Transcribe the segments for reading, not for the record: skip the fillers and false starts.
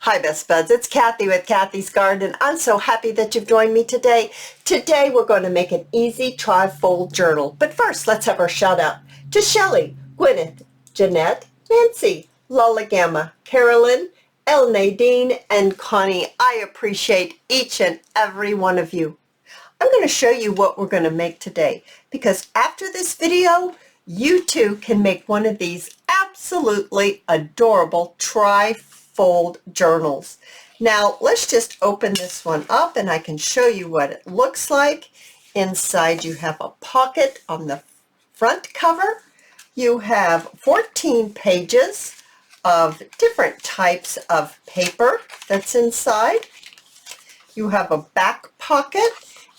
Hi Best Buds, it's Cathy with Cathy's Garden. I'm so happy that you've joined me today. Today we're going to make an easy tri-fold journal. But first, let's have our shout out to Shelley, Gwyneth, Jeanette, Nancy, Lola Gamma, Carolyn, El Nadine, and Connie. I appreciate each and every one of you. I'm going to show you what we're going to make today because after this video, you too can make one of these absolutely adorable tri-fold journals. Now let's just open this one up and I can show you what it looks like. Inside you have a pocket on the front cover. You have 14 pages of different types of paper that's inside. You have a back pocket,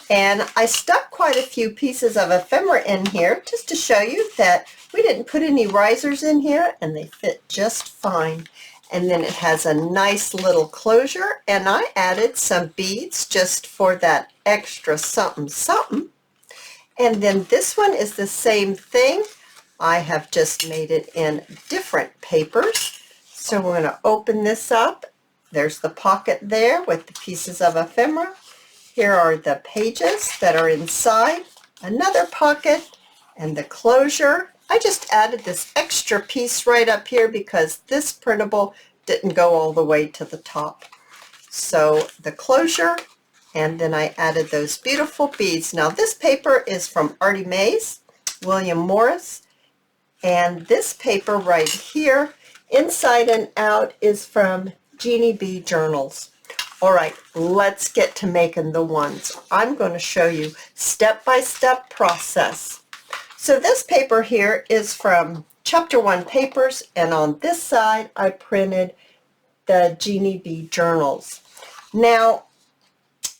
and I stuck quite a few pieces of ephemera in here just to show you that we didn't put any risers in here and they fit just fine. And then it has a nice little closure, and I added some beads just for that extra something something. And then this one is the same thing. I have just made it in different papers. So we're going to open this up. There's the pocket there with the pieces of ephemera. Here are the pages that are inside, another pocket, and the closure. I just added this extra piece right up here because this printable didn't go all the way to the top. So the closure, and then I added those beautiful beads. Now this paper is from Artie Mays, William Morris, and this paper right here, inside and out, is from Jeannie B. Journals. All right, let's get to making the ones. I'm going to show you step-by-step process. So this paper here is from Chapter 1 Papers, and on this side I printed the Jeannie B. Journals. Now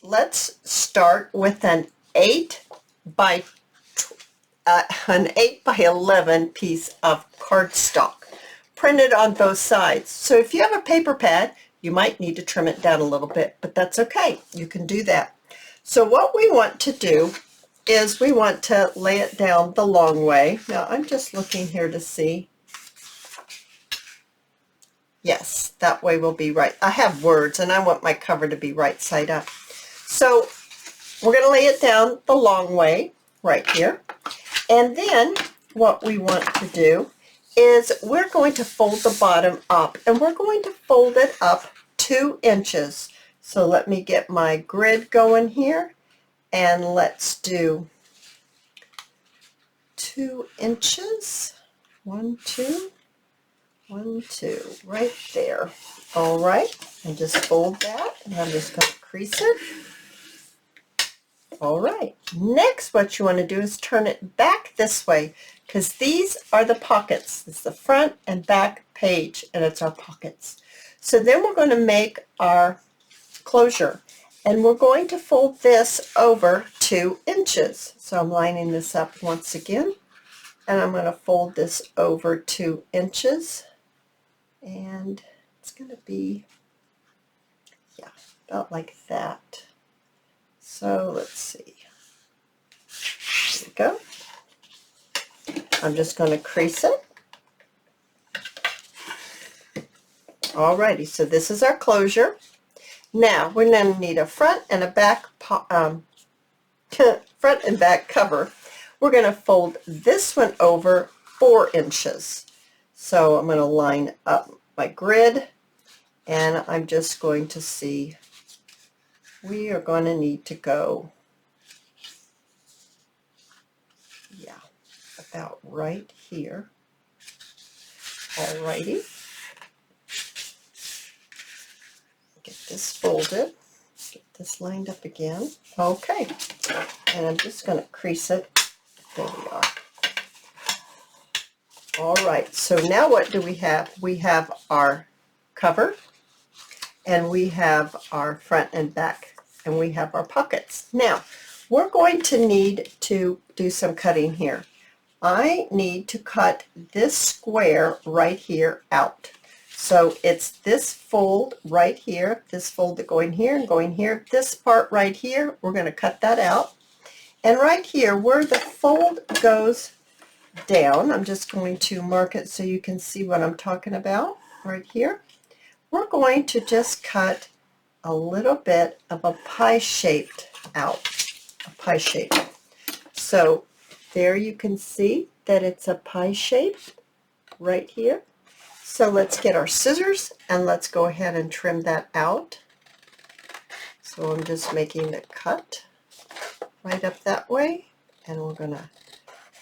let's start with an 8 by 11 piece of cardstock printed on both sides. So if you have a paper pad, you might need to trim it down a little bit, but that's okay. You can do that. So what we want to do is we want to lay it down the long way. Now I'm just looking here to see. Yes, that way will be right. I have words and I want my cover to be right side up. So we're going to lay it down the long way right here. And then what we want to do is we're going to fold the bottom up, and we're going to fold it up 2 inches. So let me get my grid going here, and let's do 2 inches. 1, 2, 1, 2, right there. All right, and just fold that, and I'm just going to crease it. All right, next what you want to do is turn it back this way, because these are the pockets. It's the front and back page, and it's our pockets. So then we're going to make our closure, and we're going to fold this over 2 inches. So I'm lining this up once again, and I'm going to fold this over 2 inches, and it's going to be, yeah, about like that. So let's see. There we go. I'm just going to crease it. Alrighty, so this is our closure. Now we're going to need a front and a back front and back cover. We're going to fold this one over 4 inches. So I'm going to line up my grid, and I'm just going to see. We are going to need to go, yeah, about right here. Alrighty. Get this folded. Get this lined up again. Okay. And I'm just going to crease it. There we are. Alright, so now what do we have? We have our cover, and we have our front and back, and we have our pockets. Now, we're going to need to do some cutting here. I need to cut this square right here out. So it's this fold right here, this fold going here and going here, this part right here, we're going to cut that out. And right here, where the fold goes down, I'm just going to mark it so you can see what I'm talking about right here. we're going to just cut a little bit of a pie shaped out, a pie shape. So there you can see that it's a pie shape right here. So let's get our scissors and let's go ahead and trim that out. So I'm just making the cut right up that way, and we're going to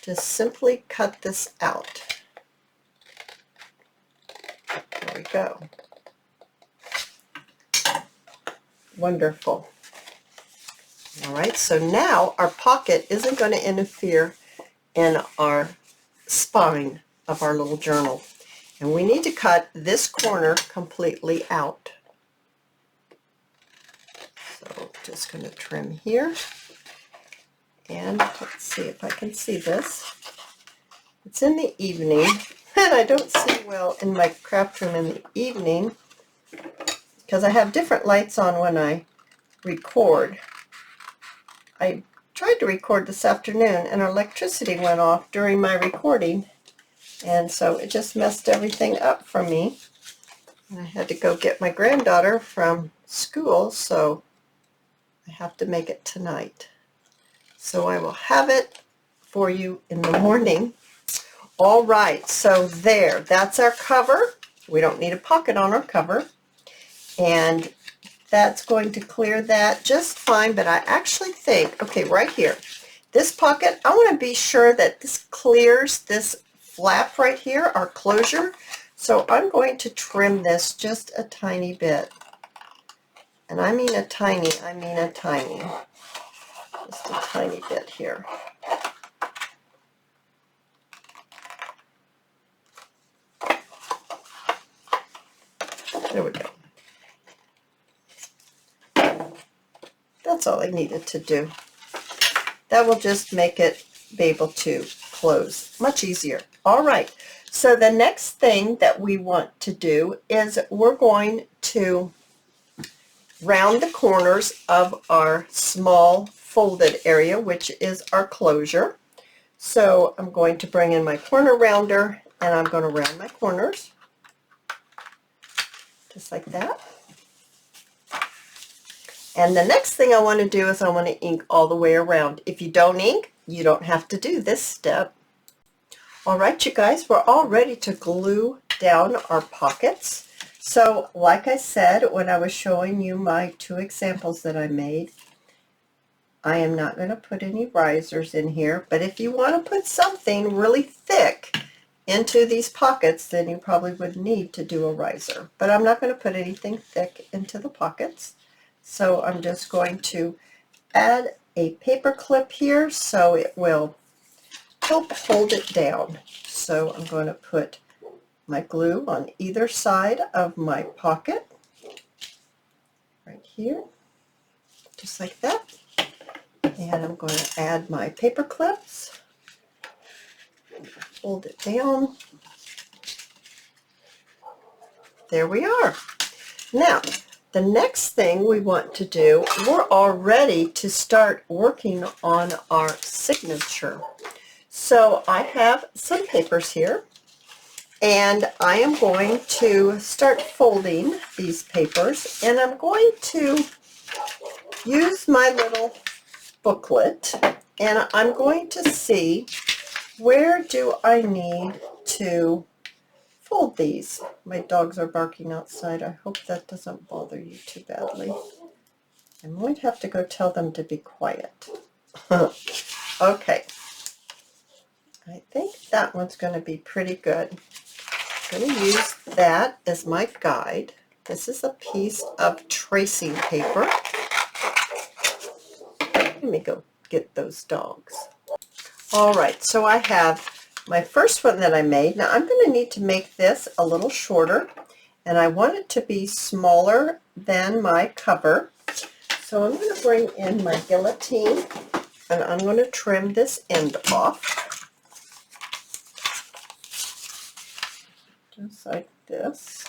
just simply cut this out. There we go. Wonderful. All right, so now our pocket isn't going to interfere in our spine of our little journal. And we need to cut this corner completely out. So just going to trim here. And let's see if I can see this. It's in the evening, and I don't see well in my craft room in the evening because I have different lights on when I record. I tried to record this afternoon and our electricity went off during my recording, and so it just messed everything up for me. And I had to go get my granddaughter from school, so I have to make it tonight. So I will have it for you in the morning. All right, so there, that's our cover. We don't need a pocket on our cover. And that's going to clear that just fine, but I actually think, okay, right here, this pocket, I want to be sure that this clears this flap right here, our closure. So I'm going to trim this just a tiny bit. And I mean a tiny, just a tiny bit here. There we go. That's all I needed to do. That will just make it be able to close much easier. All right, so the next thing that we want to do is we're going to round the corners of our small folded area, which is our closure. So I'm going to bring in my corner rounder and I'm going to round my corners just like that. And the next thing I want to do is I want to ink all the way around. If you don't ink, you don't have to do this step. All right, you guys, we're all ready to glue down our pockets. So like I said, when I was showing you my 2 examples that I made, I am not going to put any risers in here, but if you want to put something really thick into these pockets, then you probably would need to do a riser. But I'm not going to put anything thick into the pockets. So I'm just going to add a paper clip here so it will help hold it down. So I'm going to put my glue on either side of my pocket, right here, just like that. And I'm going to add my paper clips, hold it down. There we are. Now, the next thing we want to do, we're all ready to start working on our signature. So I have some papers here, and I am going to start folding these papers, and I'm going to use my little booklet, and I'm going to see where do I need to fold these. My dogs are barking outside. I hope that doesn't bother you too badly. I might have to go tell them to be quiet. Okay. I think that one's going to be pretty good. I'm going to use that as my guide. This is a piece of tracing paper. Let me go get those dogs. All right, so I have my first one that I made. Now I'm going to need to make this a little shorter, and I want it to be smaller than my cover. So I'm going to bring in my guillotine, and I'm going to trim this end off. Just like this.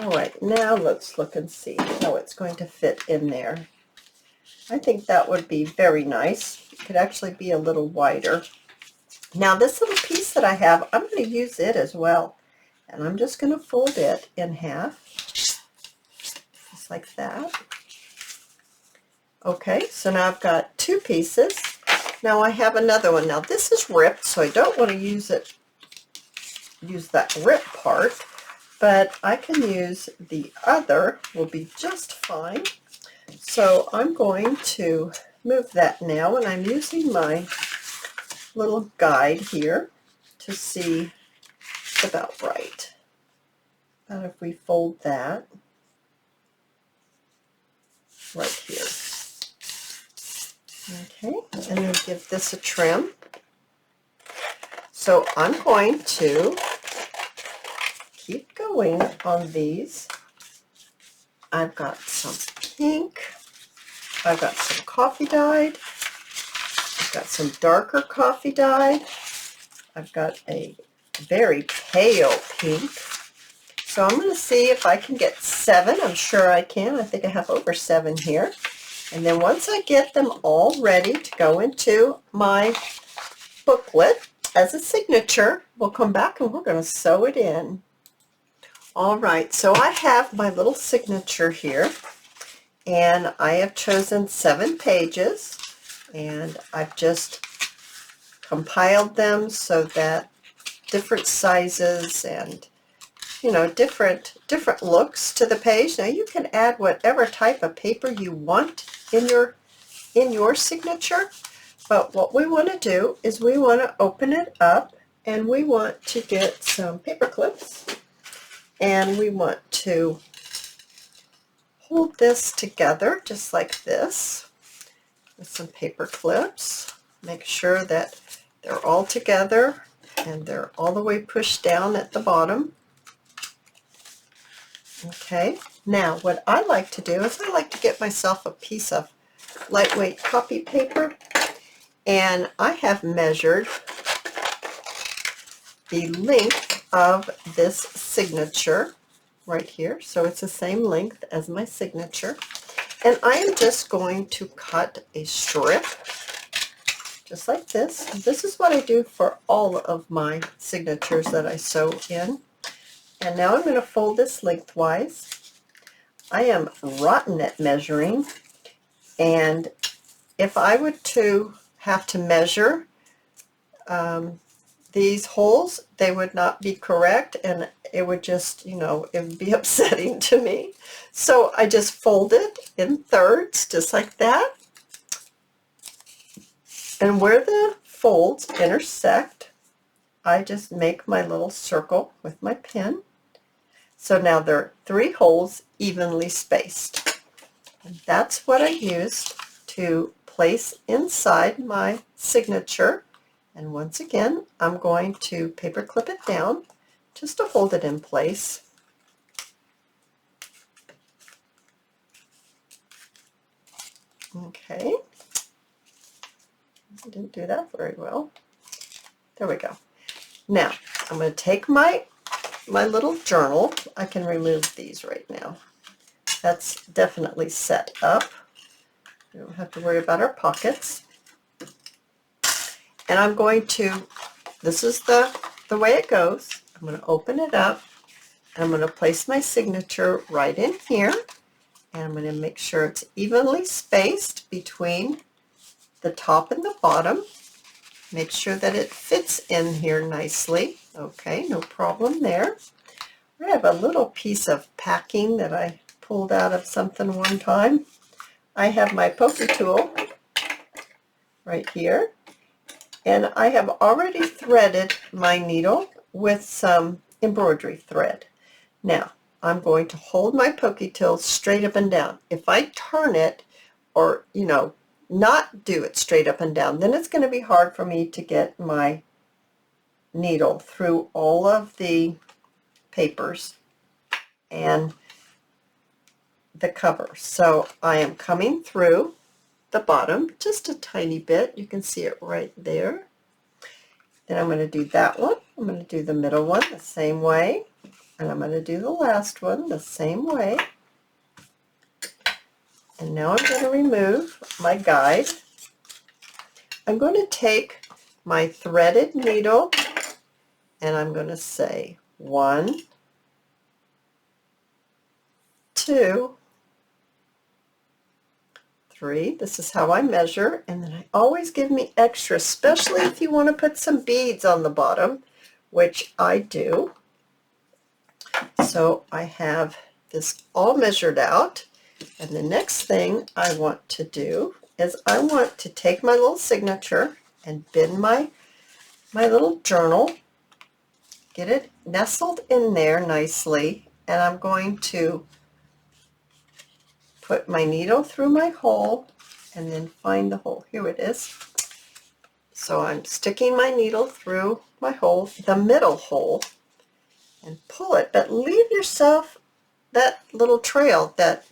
All right, now let's look and see how it's going to fit in there. I think that would be very nice. It could actually be a little wider. Now this little piece that I have, I'm going to use it as well And I'm just going to fold it in half, just like that. Okay, so now I've got two pieces. Now I have another one. Now this is ripped, so I don't want to use that rip part, but I can use the other, will be just fine. So I'm going to move that now, and I'm using my little guide here to see it's about right. And if we fold that right here. Okay, and then give this a trim. So I'm going to keep going on these. I've got some pink, I've got some coffee dyed, I've got some darker coffee dyed, I've got a very pale pink. So I'm going to see if I can get 7. I'm sure I can. I think I have over 7 here. And then once I get them all ready to go into my booklet as a signature, we'll come back and we're going to sew it in. All right, so I have my little signature here, and I have chosen 7 pages, and I've just compiled them so that different sizes and different looks to the page. Now you can add whatever type of paper you want in your signature, but what we want to do is we want to open it up, and we want to get some paper clips, and we want to hold this together just like this with some paper clips. Make sure that they're all together and they're all the way pushed down at the bottom. Okay, now what I like to do is I like to get myself a piece of lightweight copy paper, and I have measured the length of this signature right here, so it's the same length as my signature, and I am just going to cut a strip just like this. This is what I do for all of my signatures that I sew in. And now I'm going to fold this lengthwise. I am rotten at measuring, and if I were to have to measure these holes, they would not be correct, and it would just, it would be upsetting to me. So I just fold it in thirds, just like that. And where the folds intersect, I just make my little circle with my pen. So now there are 3 holes evenly spaced. And that's what I used to place inside my signature. And once again, I'm going to paper clip it down just to hold it in place. Okay. I didn't do that very well. There we go. Now, I'm going to take my little journal. I can remove these right now. That's definitely set up. We don't have to worry about our pockets. And I'm going to, this is the way it goes. I'm going to open it up, and I'm going to place my signature right in here, and I'm going to make sure it's evenly spaced between the top and the bottom. Make sure that it fits in here nicely. Okay, no problem there. I have a little piece of packing that I pulled out of something one time. I have my pokey tool right here, and I have already threaded my needle with some embroidery thread. Now, I'm going to hold my pokey tool straight up and down. If I turn it, or, not do it straight up and down, then it's going to be hard for me to get my needle through all of the papers and the cover. So I am coming through the bottom just a tiny bit. You can see it right there. Then I'm going to do that one. I'm going to do the middle one the same way, and I'm going to do the last one the same way. And now I'm going to remove my guide. I'm going to take my threaded needle, and I'm going to say 1, 2, 3. This is how I measure, and then I always give me extra, especially if you want to put some beads on the bottom, which I do. So I have this all measured out, and the next thing I want to do is I want to take my little signature and bend my little journal, get it nestled in there nicely, and I'm going to put my needle through my hole and then find the hole. Here it is. So I'm sticking my needle through my hole, the middle hole, and pull it, but leave yourself that little trail that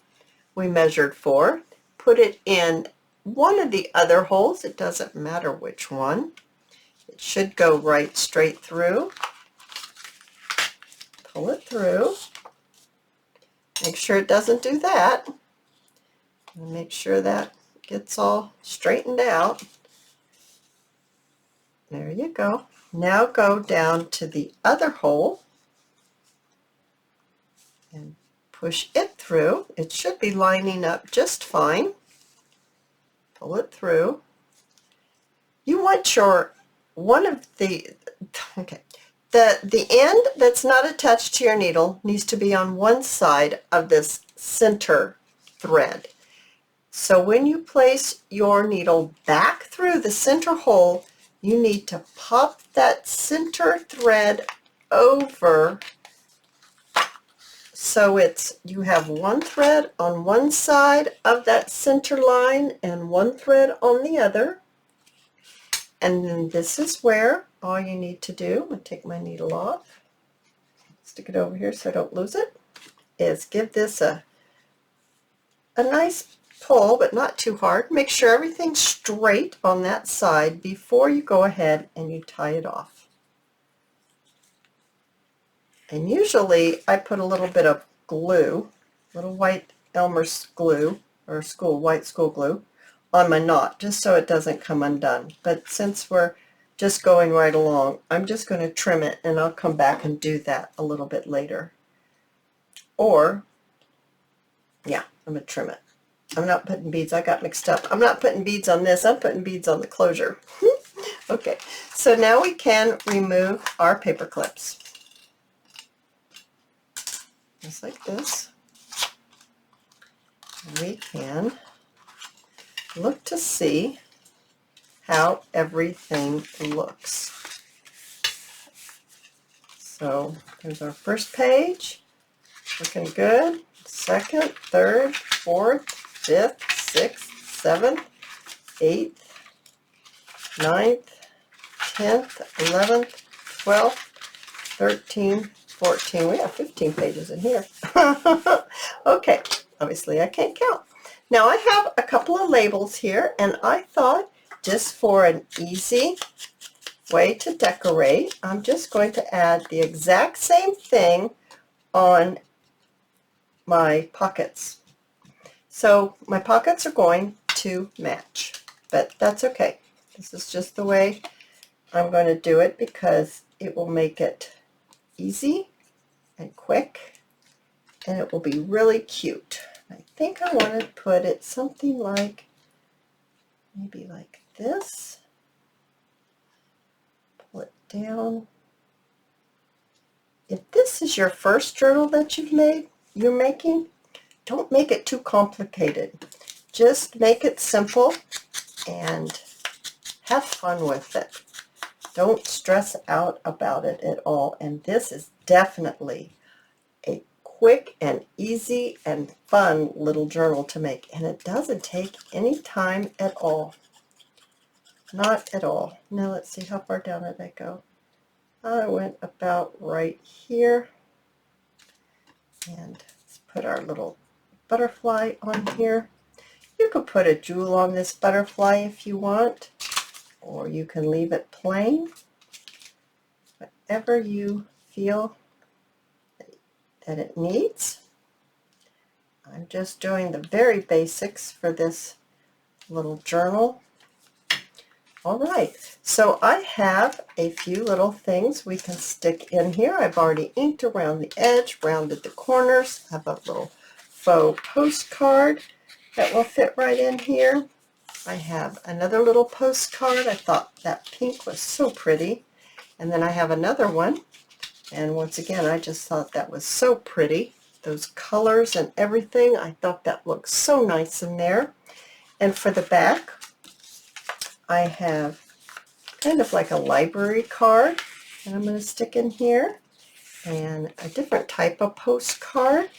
we measured for. Put it in one of the other holes. It doesn't matter which one. It should go right straight through. Pull it through. Make sure it doesn't do that. And make sure that gets all straightened out. There you go. Now go down to the other hole and push it through. It should be lining up just fine. Pull it through. You want your the end that's not attached to your needle needs to be on one side of this center thread. So when you place your needle back through the center hole, you need to pop that center thread over so you have one thread on one side of that center line and one thread on the other. And then this is where all you need to do, I'm going to take my needle off, stick it over here so I don't lose it, is give this a nice pull, but not too hard. Make sure everything's straight on that side before you go ahead and you tie it off. And usually I put a little bit of glue, little white Elmer's glue, or white school glue, on my knot, just so it doesn't come undone. But since we're just going right along, I'm just going to trim it, and I'll come back and do that a little bit later. Or, yeah, I'm going to trim it. I'm not putting beads. I got mixed up. I'm not putting beads on this. I'm putting beads on the closure. Okay, so now we can remove our paper clips. Just like this. And we can look to see how everything looks. So there's our first page, looking good. Second, third, fourth, fifth, sixth, seventh, eighth, ninth, 10th, 11th, 12th, 13th, 14. We have 15 pages in here. Okay, obviously I can't count. Now I have a couple of labels here, and I thought just for an easy way to decorate, I'm just going to add the exact same thing on my pockets. So my pockets are going to match, but that's okay. This is just the way I'm going to do it because it will make it easy and quick, and it will be really cute. I think I want to put it something like, maybe like this. Pull it down. If this is your first journal that you're making, don't make it too complicated. Just make it simple and have fun with it. Don't stress out about it at all. And this is definitely a quick and easy and fun little journal to make. And it doesn't take any time at all. Not at all. Now let's see, how far down did I go? I went about right here. And let's put our little butterfly on here. You could put a jewel on this butterfly if you want, or you can leave it plain. Whatever you feel that it needs. I'm just doing the very basics for this little journal. All right, so I have a few little things we can stick in here. I've already inked around the edge, rounded the corners. I have a little faux postcard that will fit right in here. I have another little postcard. I thought that pink was so pretty. And then I have another one. And once again, I just thought that was so pretty. Those colors and everything, I thought that looked so nice in there. And for the back, I have kind of like a library card that I'm going to stick in here, and a different type of postcard,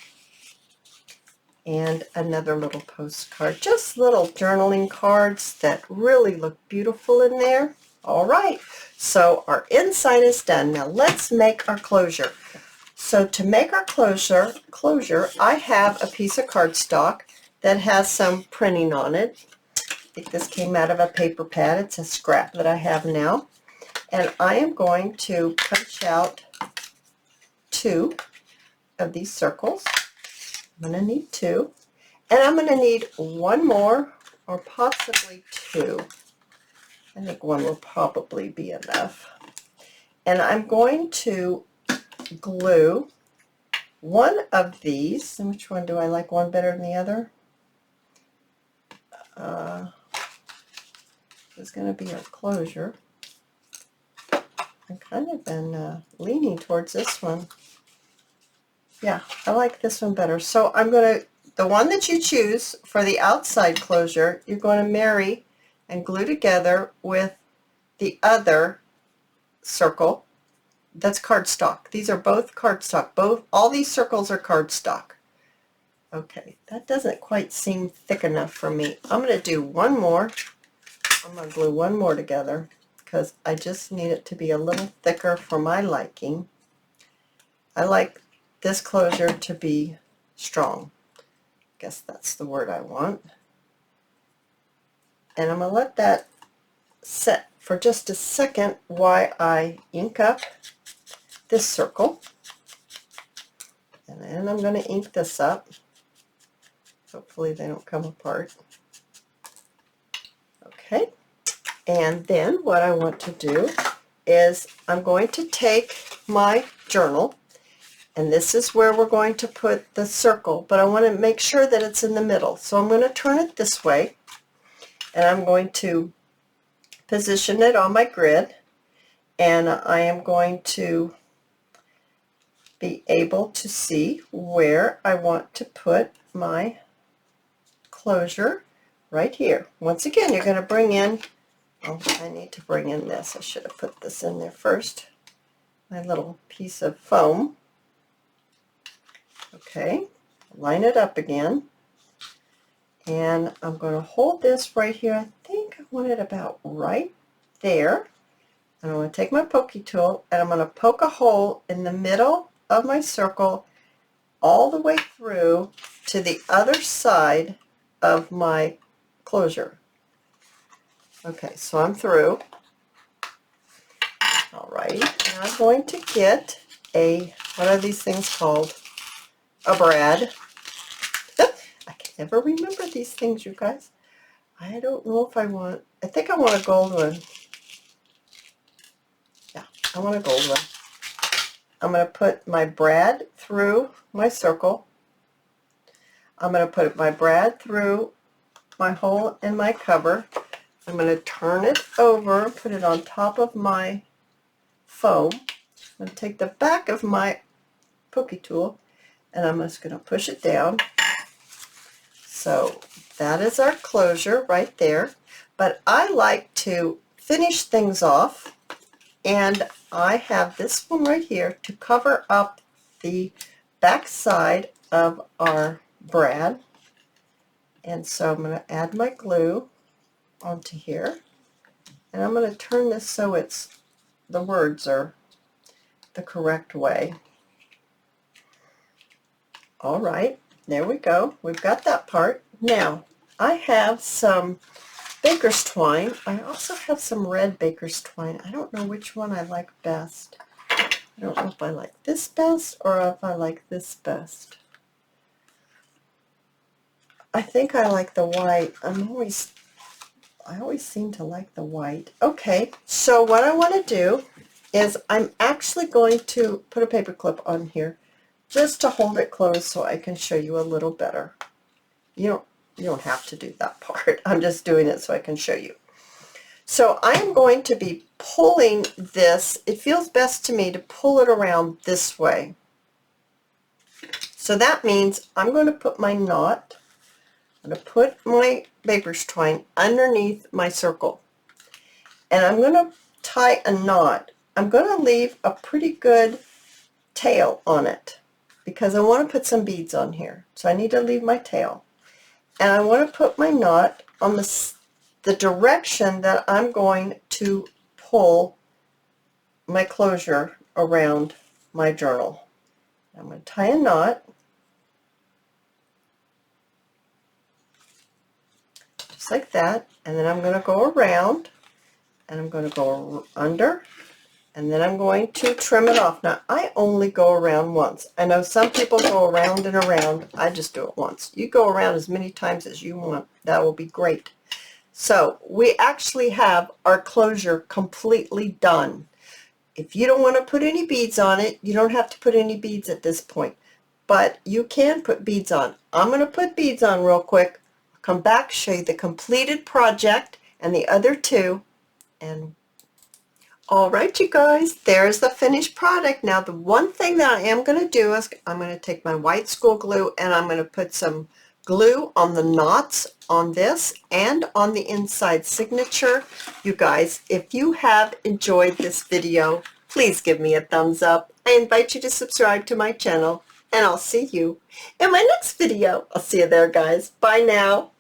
and another little postcard. Just little journaling cards that really look beautiful in there. All right, so our inside is done. Now let's make our closure. So to make our closure, I have a piece of cardstock that has some printing on it. I think this came out of a paper pad. It's a scrap that I have now. And I am going to punch out 2 of these circles. I'm going to need 2. And I'm going to need 1 more, or possibly 2. I think 1 will probably be enough. And I'm going to glue one of these. And which one do I like one better than the other? It's going to be our closure. I've kind of been leaning towards this one. Yeah, I like this one better. So I'm going to, the one that you choose for the outside closure, you're going to marry and glue together with the other circle. That's cardstock. These are both cardstock. All these circles are cardstock. Okay, that doesn't quite seem thick enough for me. I'm going to do one more. I'm going to glue one more together because I just need it to be a little thicker for my liking. I like this closure to be strong. I guess that's the word I want. And I'm going to let that set for just a second while I ink up this circle. And then I'm going to ink this up. Hopefully they don't come apart. Okay. And then what I want to do is I'm going to take my journal, and this is where we're going to put the circle, but I want to make sure that it's in the middle. So I'm going to turn it this way, and I'm going to position it on my grid, and I am going to be able to see where I want to put my closure right here. Once again, you're going to bring in, oh, I need to bring in this. I should have put this in there first. My little piece of foam. Okay, line it up again. And I'm going to hold this right here. I think I want it about right there. And I'm going to take my pokey tool and I'm going to poke a hole in the middle of my circle all the way through to the other side of my closure. Okay, so I'm through. All right, now I'm going to get a, what are these things called? A brad. I can never remember these things, you guys. I don't know if I want, I think I want a gold one. Yeah, I want a gold one. I'm going to put my brad through my circle. I'm going to put my brad through my hole in my cover. I'm going to turn it over, put it on top of my foam. I'm going to take the back of my pokey tool and I'm just going to push it down. So that is our closure right there. But I like to finish things off, and I have this one right here to cover up the back side of our brad. And so I'm going to add my glue onto here, and I'm going to turn this so it's, the words are the correct way. All right, there we go. We've got that part. Now, I have some baker's twine. I also have some red baker's twine. I don't know which one I like best. I don't know if I like this best or if I like this best. I think I like the white. I always seem to like the white. Okay, so what I want to do is I'm actually going to put a paper clip on here just to hold it closed so I can show you a little better. You don't have to do that part. I'm just doing it so I can show you. So I'm going to be pulling this. It feels best to me to pull it around this way. So that means I'm going to put my knot, I'm going to put my baker's twine underneath my circle. And I'm going to tie a knot. I'm going to leave a pretty good tail on it because I want to put some beads on here. So I need to leave my tail. And I want to put my knot on the direction that I'm going to pull my closure around my journal. I'm going to tie a knot just like that, and then I'm going to go around, and I'm going to go under, and then I'm going to trim it off. Now I only go around once. I know some people go around and around. I just do it once. You go around as many times as you want. That will be great. So we actually have our closure completely done. If you don't want to put any beads on it, you don't have to put any beads at this point, but you can put beads on. I'm going to put beads on real quick. I'll come back, show you the completed project and the other two, and all right, you guys, there's the finished product. Now the one thing that I am going to do is I'm going to take my white school glue and I'm going to put some glue on the knots on this and on the inside signature. You guys, if you have enjoyed this video, please give me a thumbs up. I invite you to subscribe to my channel, and I'll see you in my next video. I'll see you there, guys. Bye now.